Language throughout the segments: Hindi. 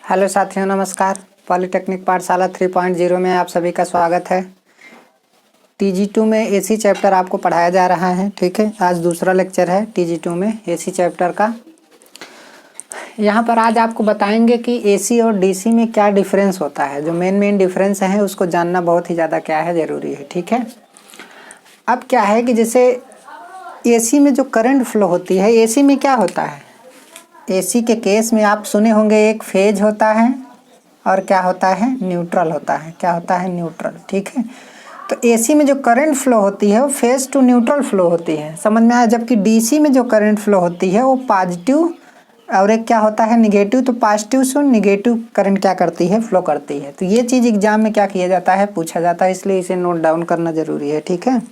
हेलो साथियों, नमस्कार। पॉलिटेक्निक पाठशाला 3.0 में आप सभी का स्वागत है। TG2 में एसी चैप्टर आपको पढ़ाया जा रहा है। ठीक है, आज दूसरा लेक्चर है TG2 में एसी चैप्टर का। यहाँ पर आज आपको बताएंगे कि एसी और डीसी में क्या डिफरेंस होता है। जो मेन डिफरेंस है उसको जानना बहुत ही ज़्यादा क्या है ज़रूरी है। ठीक है, अब क्या है कि जैसे एसी में जो करंट फ्लो होती है, एसी में क्या होता है, एसी के केस में आप सुने होंगे एक फेज होता है और क्या होता है, न्यूट्रल होता है। क्या होता है, न्यूट्रल। ठीक है, तो एसी में जो करंट फ्लो होती है वो फेज टू न्यूट्रल फ्लो होती है, समझ में आया। जबकि डीसी में जो करंट फ्लो होती है वो पॉजिटिव और एक क्या होता है, निगेटिव। तो पॉजिटिव से निगेटिव करंट क्या करती है, फ्लो करती है। तो ये चीज़ एग्जाम में क्या किया जाता है, पूछा जाता है, इसलिए इसे नोट डाउन करना जरूरी है। ठीक है,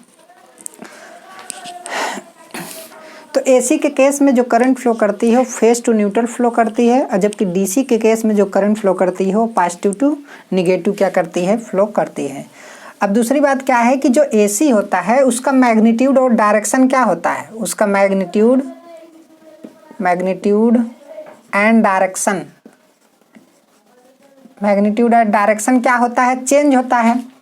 तो एसी के केस में जो करंट फ्लो करती है वो फेज टू न्यूट्रल फ्लो करती है, और जबकि डीसी के केस में जो करंट फ्लो करती है वो पॉजिटिव टू निगेटिव क्या करती है, फ्लो करती है। अब दूसरी बात क्या है कि जो एसी होता है उसका मैग्नीट्यूड और डायरेक्शन क्या होता है, उसका मैग्नीट्यूड एंड डायरेक्शन, मैग्नीट्यूड और डायरेक्शन क्या होता है, चेंज होता है।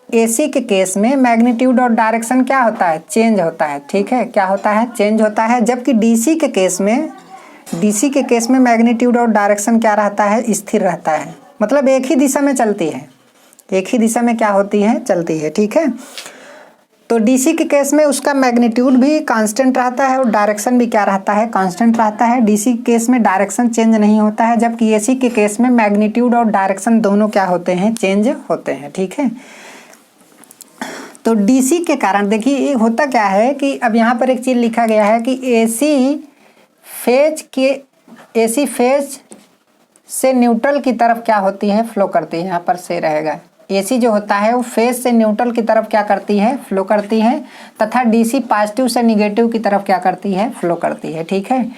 एसी के केस में मैग्नीट्यूड और डायरेक्शन क्या होता है, चेंज होता है। ठीक है, क्या होता है, चेंज होता है। जबकि डीसी के केस में मैग्नीट्यूड और डायरेक्शन क्या रहता है, स्थिर रहता है। मतलब एक ही दिशा में चलती है, एक ही दिशा में क्या होती है, चलती है। ठीक है, तो डीसी के केस में उसका मैग्नीट्यूड भी कांस्टेंट रहता है और डायरेक्शन भी क्या रहता है, कांस्टेंट रहता है। डीसी के केस में डायरेक्शन चेंज नहीं होता है, जबकि एसी के केस में मैग्नीट्यूड और डायरेक्शन दोनों क्या होते हैं, चेंज होते हैं। ठीक है, तो डीसी के कारण देखिए होता क्या है कि अब यहाँ पर एक चीज़ लिखा गया है कि एसी फेज से न्यूट्रल की तरफ क्या होती है, फ्लो करती है। यहाँ पर से रहेगा, एसी जो होता है वो फेज से न्यूट्रल की तरफ क्या करती है, फ्लो करती है, तथा डीसी पॉजिटिव से निगेटिव की तरफ क्या करती है, फ्लो करती है। ठीक है,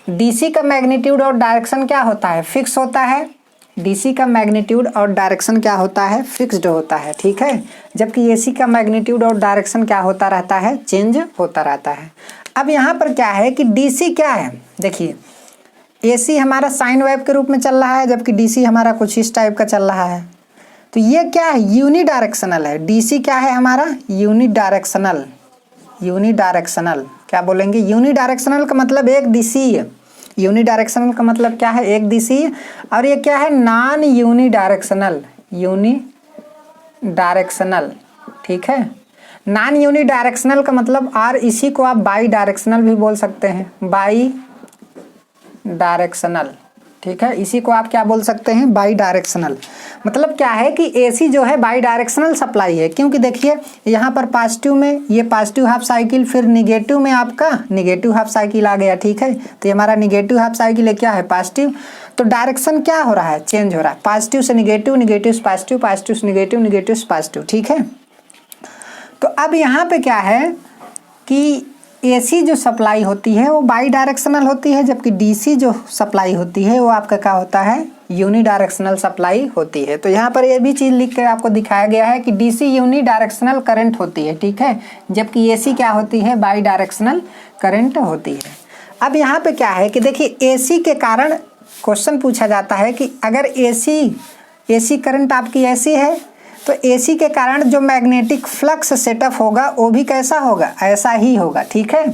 डीसी का मैग्नीट्यूड और डायरेक्शन क्या होता है, फिक्स होता है। डीसी का मैग्नीट्यूड और डायरेक्शन क्या होता है, फिक्स्ड होता है। ठीक है, जबकि एसी का मैग्नीट्यूड और डायरेक्शन क्या होता रहता है, चेंज होता रहता है। अब यहाँ पर क्या है कि डीसी क्या है, देखिए एसी हमारा साइन वेव के रूप में चल रहा है, जबकि डीसी हमारा कुछ इस टाइप का चल रहा है। तो ये क्या है, यूनिडायरेक्शनल है। डीसी क्या है हमारा, यूनिडायरेक्शनल। क्या बोलेंगे, यूनिडायरेक्शनल का मतलब एक दिशीय। यूनिडायरेक्शनल का मतलब क्या है, एक दिशीय। और ये क्या है, नॉन यूनिडायरेक्शनल। ठीक है, नॉन यूनिडायरेक्शनल का मतलब, और इसी को आप बाई डायरेक्शनल भी बोल सकते हैं, बाई डायरेक्शनल। ठीक है, इसी को आप क्या बोल सकते हैं, बाई डायरेक्शनल। मतलब क्या है कि एसी जो है बाई डायरेक्शनल सप्लाई है, क्योंकि देखिए यहाँ पर पॉजिटिव में ये पॉजिटिव हाफ साइकिल, फिर निगेटिव में आपका निगेटिव हाफ साइकिल आ गया। ठीक है, तो ये हमारा निगेटिव हाफ साइकिल है, क्या है, पॉजिटिव। तो डायरेक्शन क्या हो रहा है, चेंज हो रहा है, पॉजिटिव से निगेटिव, निगेटिव से पॉजिटिव, पॉजिटिव से निगेटिव, निगेटिव से पॉजिटिव। ठीक है, तो अब यहाँ पे क्या है कि एसी जो सप्लाई होती है वो बाई डायरेक्शनल होती है, जबकि डीसी जो सप्लाई होती है वो आपका क्या होता है, यूनिडायरेक्शनल सप्लाई होती है। तो यहाँ पर ये भी चीज़ लिख कर आपको दिखाया गया है कि डीसी यूनिडायरेक्शनल करंट होती है। ठीक है, जबकि एसी क्या होती है, बाई डायरेक्शनल करंट होती है। अब यहाँ पे क्या है कि देखिए एसी के कारण क्वेश्चन पूछा जाता है कि अगर एसी करंट आपकी ऐसी है तो एसी के कारण जो मैग्नेटिक फ्लक्स सेटअप होगा वो भी कैसा होगा, ऐसा ही होगा। ठीक है,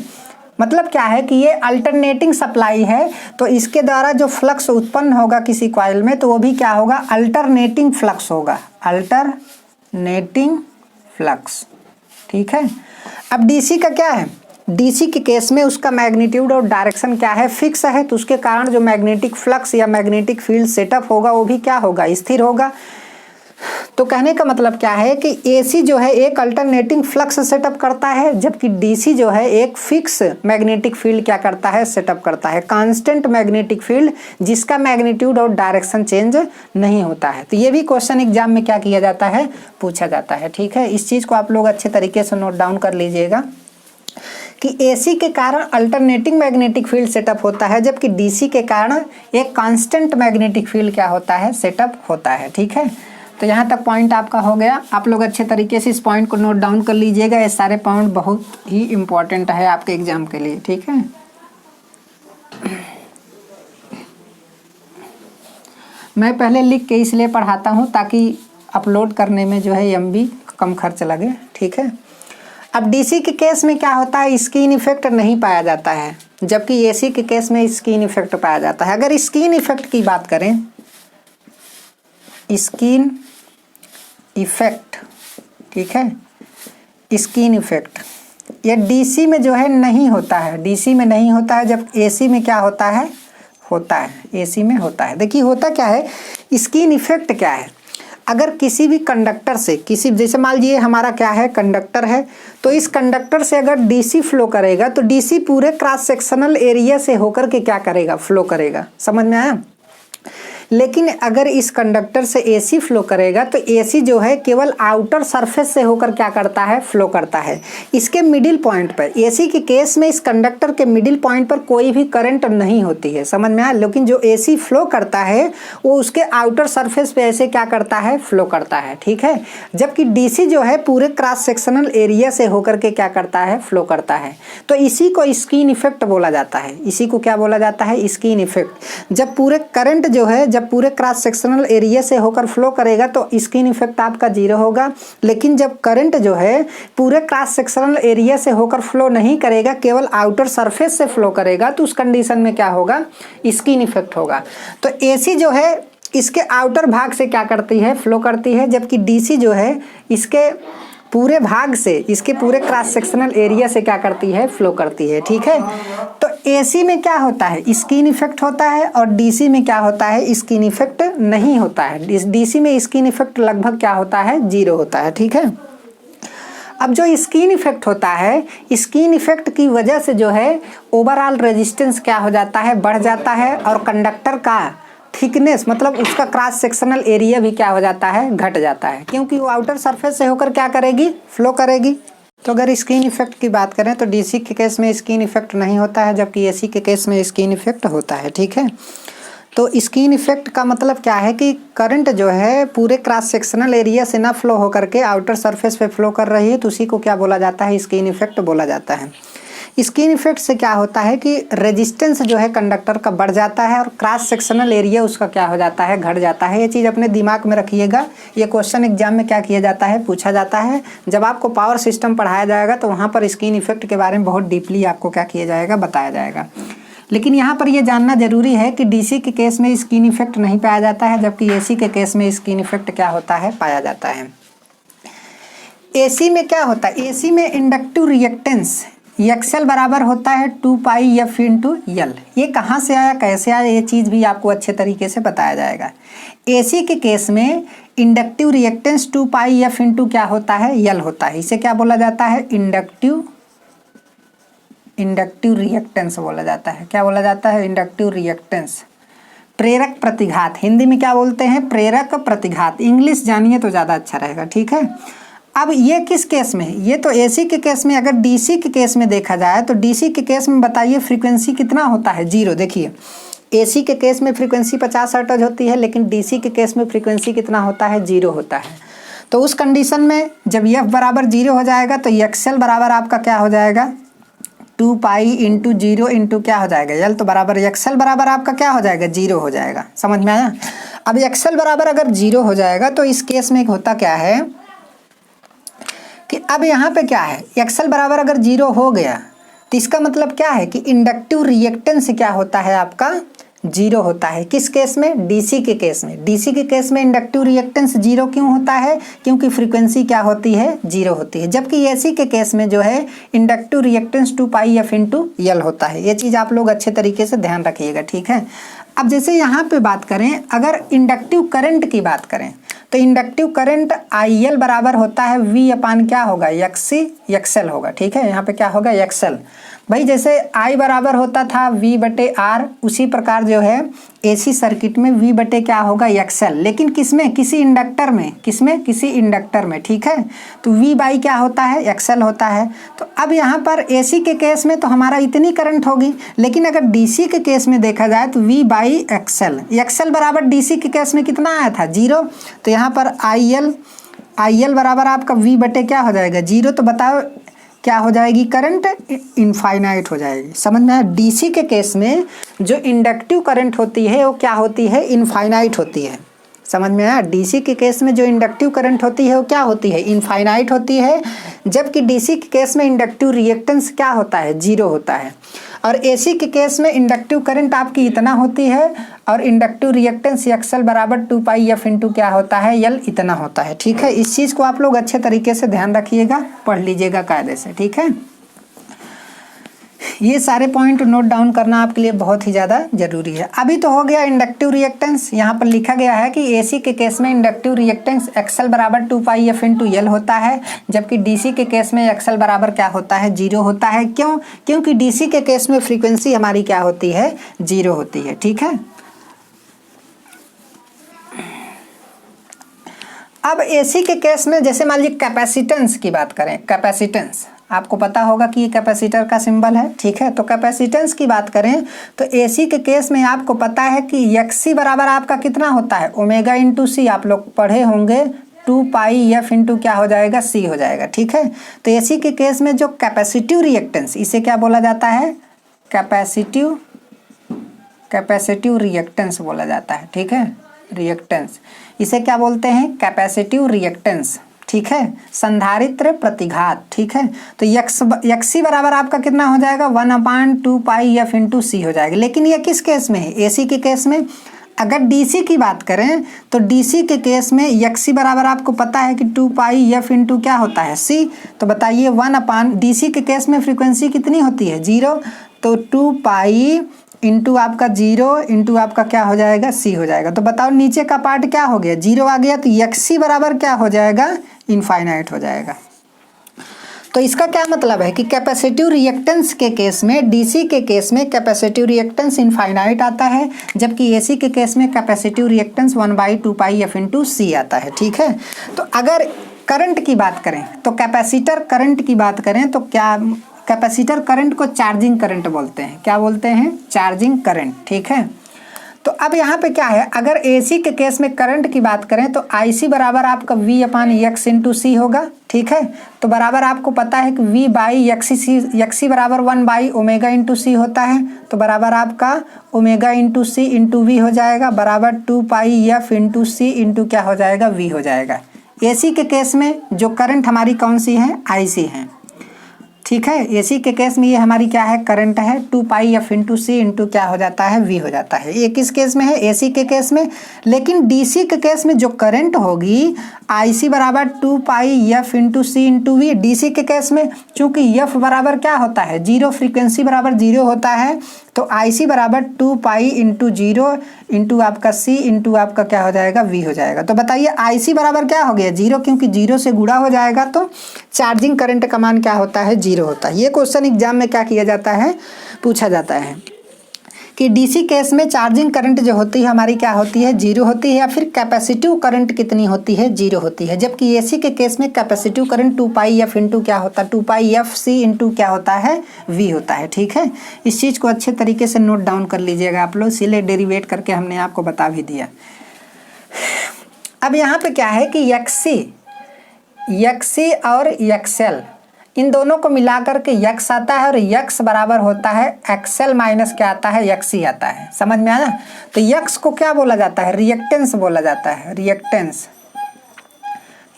मतलब क्या है कि ये अल्टरनेटिंग सप्लाई है, तो इसके द्वारा जो फ्लक्स उत्पन्न होगा किसी कॉइल में तो वो भी क्या होगा, अल्टरनेटिंग फ्लक्स होगा, अल्टरनेटिंग फ्लक्स। ठीक है, अब डीसी का क्या है, डीसी के केस में उसका मैग्नीट्यूड और डायरेक्शन क्या है, फिक्स है, तो उसके कारण जो मैग्नेटिक फ्लक्स या मैग्नेटिक फील्ड सेटअप होगा वो भी क्या होगा, स्थिर होगा। तो कहने का मतलब क्या है कि एसी जो है एक अल्टरनेटिंग फ्लक्स सेटअप करता है, जबकि डीसी जो है एक फिक्स मैग्नेटिक फील्ड क्या करता है, सेटअप करता है, कांस्टेंट मैग्नेटिक फील्ड, जिसका मैग्नीट्यूड और डायरेक्शन चेंज नहीं होता है। तो ये भी क्वेश्चन एग्जाम में क्या किया जाता है, पूछा जाता है। ठीक है, इस चीज़ को आप लोग अच्छे तरीके से नोट डाउन कर लीजिएगा कि एसी के कारण अल्टरनेटिंग मैग्नेटिक फील्ड सेटअप होता है, जबकि डीसी के कारण एक कांस्टेंट मैग्नेटिक फील्ड क्या होता है, सेटअप होता है। ठीक है, तो यहाँ तक पॉइंट आपका हो गया। आप लोग अच्छे तरीके से इस पॉइंट को नोट डाउन कर लीजिएगा, ये सारे पॉइंट बहुत ही इम्पोर्टेंट है आपके एग्जाम के लिए। ठीक है, मैं पहले लिख के इसलिए पढ़ाता हूँ ताकि अपलोड करने में जो है MB कम खर्च लगे, ठीक है। अब DC के केस में क्या होता है, स्किन इफेक्ट नहीं पाया जाता है, जबकि AC के केस में स्किन इफेक्ट पाया जाता है। अगर स्किन इफेक्ट की बात करें, स्किन इफेक्ट, ठीक है, स्किन इफेक्ट ये DC में जो है नहीं होता है, DC में नहीं होता है, जब AC में क्या होता है, होता है, AC में होता है। देखिए होता क्या है, स्किन इफेक्ट क्या है, अगर किसी भी कंडक्टर से किसी, जैसे मान लीजिए हमारा क्या है, कंडक्टर है, तो इस कंडक्टर से अगर DC फ्लो करेगा तो DC पूरे क्रॉस सेक्शनल एरिया से होकर के क्या करेगा, फ्लो करेगा, समझ में आया। लेकिन अगर इस कंडक्टर से AC फ्लो करेगा तो AC जो है केवल आउटर सरफेस से होकर क्या करता है, फ्लो करता है। इसके मिडिल पॉइंट पर, AC के केस में इस कंडक्टर के मिडिल पॉइंट पर कोई भी करंट नहीं होती है, समझ में आया। लेकिन जो AC फ्लो करता है वो उसके आउटर सरफेस पे ऐसे क्या करता है, फ्लो करता है, ठीक है। जबकि DC जो है पूरे क्रॉस सेक्शनल एरिया से होकर के क्या करता है, फ्लो करता है। तो इसी को स्किन इफेक्ट बोला जाता है, इसी को क्या बोला जाता है, स्किन इफेक्ट। जब पूरे करंट जो है, जब पूरे क्रॉस सेक्शनल एरिया से होकर फ्लो करेगा तो स्किन इफेक्ट आपका 0 होगा। लेकिन जब करंट जो है पूरे क्रॉस सेक्शनल एरिया से होकर फ्लो नहीं करेगा, केवल आउटर सरफेस से फ्लो करेगा, तो उस कंडीशन में क्या होगा, स्किन इफेक्ट होगा। तो AC जो है इसके आउटर भाग से क्या करती है, फ्लो करती है, जबकि DC जो है इसके पूरे भाग से, इसके पूरे क्रॉस सेक्शनल एरिया से क्या करती है, फ्लो करती है, ठीक है। तो AC में क्या होता है, स्किन इफेक्ट होता है, और DC में क्या होता है, स्किन इफेक्ट नहीं होता है। DC में स्किन इफेक्ट लगभग क्या होता है, 0 होता है, ठीक है। अब जो स्किन इफेक्ट होता है, स्किन इफेक्ट की वजह से जो है ओवरऑल रेजिस्टेंस क्या हो जाता है, बढ़ जाता है, और कंडक्टर का थिकनेस मतलब उसका क्रॉस सेक्शनल एरिया भी क्या हो जाता है, घट जाता है, क्योंकि वो आउटर सरफेस से होकर क्या करेगी, फ्लो करेगी। तो अगर स्किन इफेक्ट की बात करें तो DC के केस में स्किन इफेक्ट नहीं होता है, जबकि AC के केस में स्किन इफेक्ट होता है, ठीक है। तो स्किन इफेक्ट का मतलब क्या है कि करंट जो है पूरे क्रॉस सेक्शनल एरिया से ना फ्लो होकर के आउटर सरफेस पे फ्लो कर रही है, तो उसी को क्या बोला जाता है, स्किन इफेक्ट बोला जाता है। स्किन इफेक्ट से क्या होता है कि रेजिस्टेंस जो है कंडक्टर का बढ़ जाता है, और क्रॉस सेक्शनल एरिया उसका क्या हो जाता है, घट जाता है। ये चीज़ अपने दिमाग में रखिएगा, ये क्वेश्चन एग्जाम में क्या किया जाता है, पूछा जाता है। जब आपको पावर सिस्टम पढ़ाया जाएगा तो वहाँ पर स्किन इफेक्ट के बारे में बहुत डीपली आपको क्या किया जाएगा, बताया जाएगा। लेकिन यहाँ पर यह जानना जरूरी है कि DC के केस में स्किन इफेक्ट नहीं पाया जाता है, जबकि AC के केस में स्किन इफेक्ट क्या होता है, पाया जाता है। AC में क्या होता है, AC में इंडक्टिव रिएक्टेंस XL बराबर होता है 2πf × L। ये कहाँ से आया, कैसे आया, ये चीज़ भी आपको अच्छे तरीके से बताया जाएगा। AC के केस में इंडक्टिव रिएक्टेंस 2πf × क्या होता है, L होता है। इसे क्या बोला जाता है, इंडक्टिव रिएक्टेंस बोला जाता है। क्या बोला जाता है, इंडक्टिव रिएक्टेंस। प्रेरक प्रतिघात, हिंदी में क्या बोलते हैं, प्रेरक प्रतिघात। इंग्लिश जानिए तो ज़्यादा अच्छा रहेगा, ठीक है। अब ये किस केस में है, ये तो AC के केस में। अगर DC के केस में देखा जाए तो DC के केस में बताइए फ्रीक्वेंसी कितना होता है, 0। देखिए AC के केस में फ्रीक्वेंसी 50 हर्ट्ज होती है, लेकिन DC के केस में फ्रीक्वेंसी कितना होता है, 0 होता है। तो उस कंडीशन में जब F बराबर 0 हो जाएगा तो XL बराबर आपका क्या हो जाएगा, 2π × 0 × क्या हो जाएगा, L। तो बराबर XL बराबर आपका क्या हो जाएगा, 0 हो जाएगा। समझ में आया। अब XL बराबर अगर 0 हो जाएगा तो इस केस में होता क्या है कि अब यहाँ पे क्या है, XL बराबर अगर 0 हो गया तो इसका मतलब क्या है कि इंडक्टिव रिएक्टेंस क्या होता है, आपका 0 होता है। किस केस में, DC के केस में। DC के केस में इंडक्टिव रिएक्टेंस 0 क्यों होता है, क्योंकि फ्रीक्वेंसी क्या होती है, 0 होती है। जबकि AC के केस में जो है इंडक्टिव रिएक्टेंस 2πf × L होता है। ये चीज़ आप लोग अच्छे तरीके से ध्यान रखिएगा, ठीक है। अब जैसे यहाँ पे बात करें, अगर इंडक्टिव करंट की बात करें तो इंडक्टिव करंट IL बराबर होता है V/ क्या होगा, XL होगा, ठीक है। यहाँ पे क्या होगा, XL। भाई जैसे I बराबर होता था V/R, उसी प्रकार जो है AC सर्किट में V/ क्या होगा, XL। लेकिन किसमें, किसी इंडक्टर में, किसमें, किसी इंडक्टर में, ठीक है। तो V/ क्या होता है, XL होता है। तो अब यहाँ पर AC के केस में तो हमारा इतनी करंट होगी, लेकिन अगर DC के केस में देखा जाए तो V/XL। XL बराबर DC के केस में कितना आया था, 0। तो यहाँ पर IL बराबर आपका V/ क्या हो जाएगा, 0। तो बताओ क्या हो जाएगी, करंट इनफाइनाइट हो जाएगी। समझ में आया। डीसी के केस में जो इंडक्टिव करंट होती है वो क्या होती है, इनफाइनाइट होती है। समझ में आया। डीसी के केस में जो इंडक्टिव करंट होती है वो क्या होती है, इनफाइनाइट होती है, जबकि डीसी के केस में इंडक्टिव रिएक्टेंस क्या होता है, जीरो होता है। और एसी के केस में इंडक्टिव करंट आपकी इतना होती है और इंडक्टिव रिएक्टेंस एक्सएल बराबर 2 पाई एफ इंटू क्या होता है, यल इतना होता है। ठीक है, इस चीज़ को आप लोग अच्छे तरीके से ध्यान रखिएगा, पढ़ लीजिएगा कायदे से। ठीक है, ये सारे पॉइंट नोट डाउन करना आपके लिए बहुत ही ज़्यादा जरूरी है। अभी तो हो गया इंडक्टिव रिएक्टेंस। यहाँ पर लिखा गया है कि एसी के केस में इंडक्टिव रिएक्टेंस एक्सएल बराबर 2 पाई एफ इंटू यल होता है, जबकि डीसी के केस में एक्सएल बराबर क्या होता है, जीरो होता है। क्यों? क्योंकि डीसी के केस में फ्रीक्वेंसी हमारी क्या होती है, जीरो होती है। ठीक है, अब एसी के केस में जैसे मान लीजिए कैपेसिटेंस की बात करें, कैपेसिटेंस आपको पता होगा कि ये कैपेसिटर का सिंबल है। ठीक है, तो कैपेसिटेंस की बात करें तो एसी के केस में आपको पता है कि एक्सी बराबर आपका कितना होता है, ओमेगा इंटू सी। आप लोग पढ़े होंगे 2 पाई एफ इंटू क्या हो जाएगा, सी हो जाएगा। ठीक है, तो एसी के केस में जो कैपेसिटिव रिएक्टेंस, इसे क्या बोला जाता है, कैपेसिटिव रिएक्टेंस बोला जाता है। ठीक है, रिएक्टेंस इसे क्या बोलते हैं, कैपेसिटिव रिएक्टेंस। ठीक है, संधारित्र प्रतिघात। ठीक है, तो एक्सी बराबर आपका कितना हो जाएगा, 1/2 पाई एफ इंटू सी हो जाएगा। लेकिन ये किस केस में है, एसी के केस में। अगर डीसी की बात करें तो डीसी के केस में एक्सी बराबर आपको पता है कि 2 पाई एफ इंटू क्या होता है, सी। तो बताइए डीसी के केस में फ्रीक्वेंसी कितनी होती है, जीरो। तो 2 पाई इंटू आपका जीरो इंटू आपका क्या हो जाएगा, सी हो जाएगा। तो बताओ नीचे का पार्ट क्या हो गया, जीरो आ गया। तो एक्सी बराबर क्या हो जाएगा, इनफाइनाइट हो जाएगा। तो इसका क्या मतलब है कि कैपेसिटिव रिएक्टेंस के केस में, डीसी के केस में कैपेसिटिव रिएक्टेंस इनफाइनाइट आता है, जबकि एसी के केस में कैपेसिटिव रिएक्टेंस 1/2 पाई एफ इंटू सी आता है। ठीक है, तो अगर करंट की बात करें तो कैपेसिटर करंट की बात करें तो क्या, कैपेसिटर करंट को चार्जिंग करंट बोलते हैं। क्या बोलते हैं, चार्जिंग करंट। ठीक है, तो अब यहाँ पे क्या है, अगर एसी के केस में करंट की बात करें तो आईसी बराबर आपका V/X इंटू सी होगा। ठीक है, तो बराबर आपको पता है कि V/XC बराबर 1/ओमेगा इंटू सी होता है। तो बराबर आपका omega into C into V हो जाएगा, बराबर 2 pi F into C into क्या हो जाएगा, वी हो जाएगा। एसी के केस में जो करंट हमारी कौन सी है, आईसी है। ठीक है, एसी के केस में ये हमारी क्या है, करंट है, 2 pi F into C into क्या हो जाता है, वी हो जाता है। ये किस केस में है, एसी के केस में। लेकिन डीसी के केस में जो करंट होगी, आईसी बराबर 2 pi F into C into V. DC के केस में चूंकि एफ बराबर क्या होता है, जीरो, फ्रीक्वेंसी बराबर जीरो होता है, तो आईसी बराबर 2 पाई इंटू जीरो इंटू आपका सी इंटू आपका क्या हो जाएगा, वी हो जाएगा। तो बताइए आईसी बराबर क्या हो गया, जीरो, क्योंकि जीरो से गुणा हो जाएगा तो चार्जिंग करंट का मान क्या होता है, जीरो होता है। ये क्वेश्चन एग्जाम में क्या किया जाता है, पूछा जाता है कि डीसी केस में चार्जिंग करंट जो होती है हमारी क्या होती है, जीरो होती है, या फिर कैपेसिटिव करंट कितनी होती है, जीरो होती है। जबकि एसी के केस में capacitive current 2 pi F into क्या होता है, 2 पाई एफ सी इंटू क्या होता है, वी होता है। ठीक है, इस चीज़ को अच्छे तरीके से नोट डाउन कर लीजिएगा आप लोग, इसीलिए डेरिवेट करके हमने आपको बता भी दिया। अब यहाँ पे क्या है कि एक्सी और एक्सएल, इन दोनों को मिला करके यक्स आता है, और यक्स बराबर होता है एक्सएल माइनस क्या आता है, एक्सी आता है। समझ में आया। तो यक्स को क्या बोला जाता है, रिएक्टेंस बोला जाता है, रिएक्टेंस।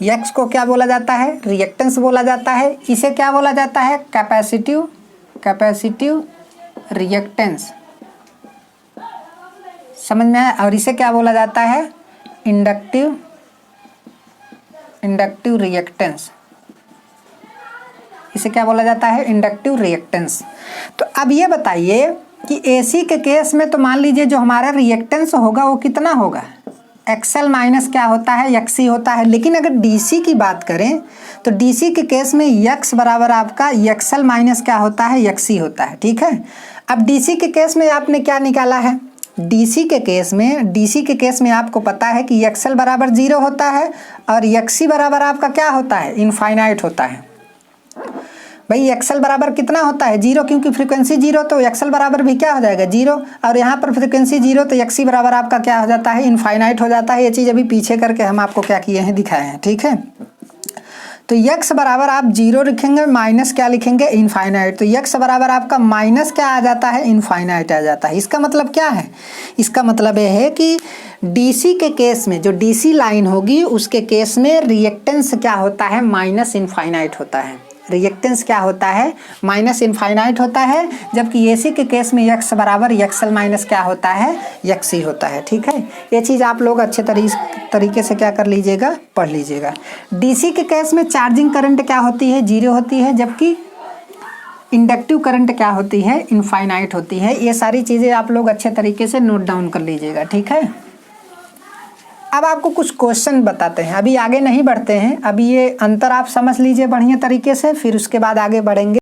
यक्स को क्या बोला जाता है, रिएक्टेंस बोला जाता है। इसे क्या बोला जाता है, कैपेसिटिव रिएक्टेंस। समझ में आया। और इसे क्या बोला जाता है, इंडक्टिव रिएक्टेंस। इसे क्या बोला जाता है, इंडक्टिव रिएक्टेंस। तो अब ये बताइए कि एसी के केस में तो मान लीजिए जो हमारा रिएक्टेंस होगा वो कितना होगा, एक्सएल माइनस क्या होता है, एक्सी होता है। लेकिन अगर डीसी की बात करें तो डीसी के केस में यक्स बराबर आपका एक्सएल माइनस क्या होता है, एक्सी होता है। ठीक है, अब डीसी के केस में आपने क्या निकाला है, डीसी के केस में आपको पता है कि एक्सएल बराबर जीरो होता है और एक्सी बराबर आपका क्या होता है, इनफाइनाइट होता है। भाई एक्सएल बराबर कितना होता है, जीरो, क्योंकि फ्रीक्वेंसी जीरो, तो एक्सएल बराबर भी क्या हो जाएगा, जीरो। और यहाँ पर फ्रीक्वेंसी जीरो, तो एक्सी बराबर आपका क्या हो जाता है, इनफाइनाइट हो जाता है। ये चीज़ अभी पीछे करके हम आपको क्या किए हैं, दिखाए हैं। ठीक है, तो x बराबर आप 0 लिखेंगे, माइनस क्या लिखेंगे, इनफाइनाइट। तो x बराबर आपका माइनस क्या आ जाता है, इनफाइनाइट आ जाता है। इसका मतलब क्या है, इसका मतलब ये है कि डीसी के केस में, जो डीसी लाइन होगी उसके केस में रिएक्टेंस क्या होता है, माइनस इनफाइनाइट होता है। रिएक्टेंस क्या होता है, माइनस इनफाइनाइट होता है। जबकि एसी के केस में x बराबर एक्सएल माइनस क्या होता है, एक्सी होता है। ठीक है, ये चीज़ आप लोग अच्छे तरीके से क्या कर लीजिएगा, पढ़ लीजिएगा। डीसी के केस में चार्जिंग करंट क्या होती है, 0 होती है, जबकि इंडक्टिव करंट क्या होती है, इनफाइनाइट होती है। ये सारी चीज़ें आप लोग अच्छे तरीके से नोट डाउन कर लीजिएगा। ठीक है, अब आपको कुछ क्वेश्चन बताते हैं, अभी आगे नहीं बढ़ते हैं, अभी ये अंतर आप समझ लीजिए बढ़िया तरीके से, फिर उसके बाद आगे बढ़ेंगे।